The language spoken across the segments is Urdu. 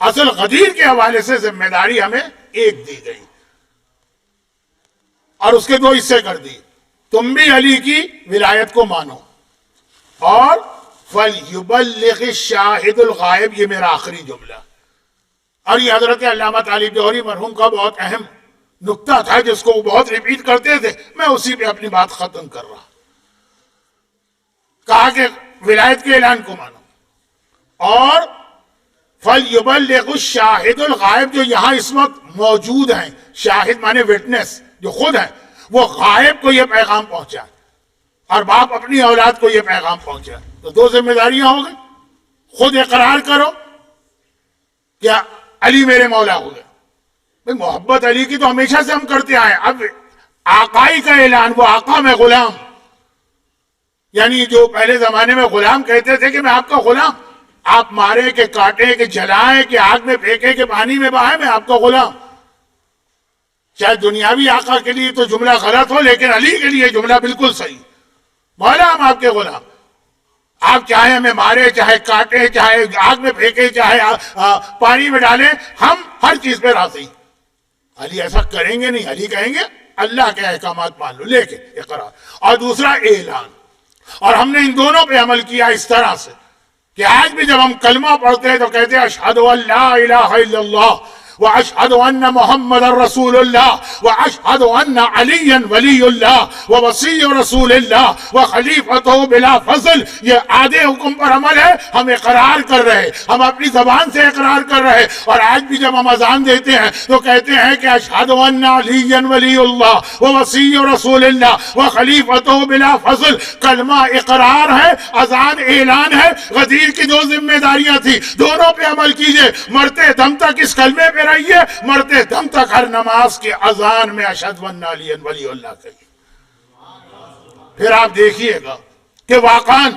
اصل غدیر کے حوالے سے ذمہ داری ہمیں ایک دی گئی اور اس کے دو حصے کر دی. تم بھی علی کی ولایت کو مانو اور فَلْيُبَلِّغِ الشَّاهِدُ الْغَائِبِ، یہ میرا آخری جملہ. اور یہ حضرت علامہ طالب جوہری مرحوم کا بہت اہم نکتہ تھا جس کو وہ بہت ریپیٹ کرتے تھے. میں اسی پہ اپنی بات ختم کر رہا. کہا کہ ولایت کے اعلان کو مانو اور فَلْيُبَلِّغُ الشَّاهِدُ الْغَائِبِ، جو یہاں اس وقت موجود ہیں، شاہد مانے وٹنس جو خود ہیں، وہ غائب کو یہ پیغام پہنچا اور باپ اپنی اولاد کو یہ پیغام پہنچا. تو دو ذمہ داریاں ہو گئی. خود اقرار کرو کیا علی میرے مولا ہو گئے. بھئی محبت علی کی تو ہمیشہ سے ہم کرتے آئے. اب آقائی کا اعلان، وہ آقا میں غلام، یعنی جو پہلے زمانے میں غلام کہتے تھے کہ میں آپ کا غلام، آپ مارے کہ کاٹے کہ جلائے کہ آگ میں پھینکے کہ پانی میں بہائے، میں آپ کا غلام. شاید دنیاوی آقا کے لیے تو جملہ غلط ہو، لیکن علی کے لیے جملہ بالکل صحیح. مولا ہم آپ کے غلام، آپ چاہے ہمیں مارے، چاہے کاٹے، چاہے آگ میں پھینکے، چاہے پانی میں ڈالیں، ہم ہر چیز پہ راضی. علی ایسا کریں گے نہیں. علی کہیں گے اللہ کے احکامات مان لو، لیکن اقرار. اور دوسرا اعلان. اور ہم نے ان دونوں پہ عمل کیا اس طرح سے کہ آج بھی جب ہم کلمہ پڑھتے ہیں تو کہتے ہیں اشہد ان لا الہ الا اللہ واشہد ان محمد رسول اللہ واشہد ان علی ولی اللہ ووصی رسول اللہ وخلیفتہ بلا فضل. یہ آدھے حکم پر عمل ہے. ہم اقرار کر رہے، ہم اپنی زبان سے اقرار کر رہے. اور آج بھی جب ہم اذان دیتے ہیں تو کہتے ہیں کہ اشہد ان علی ولی اللہ ووصی رسول اللہ وخلیفتہ بلا فضل. کلمہ اقرار ہے، اذان اعلان ہے. غدیر کی دو ذمہ داریاں تھی، دونوں پہ عمل کیجئے. مرتے دم تک اس کلمے پہ رہیے، مرتے دم تک ہر نماز کی اذان میں اشہد ان علی ولی اللہ کہیے. پھر آپ دیکھیے گا کہ واقعاً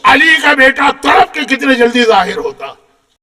علی کا بیٹا تڑپ کے کتنے جلدی ظاہر ہوتا.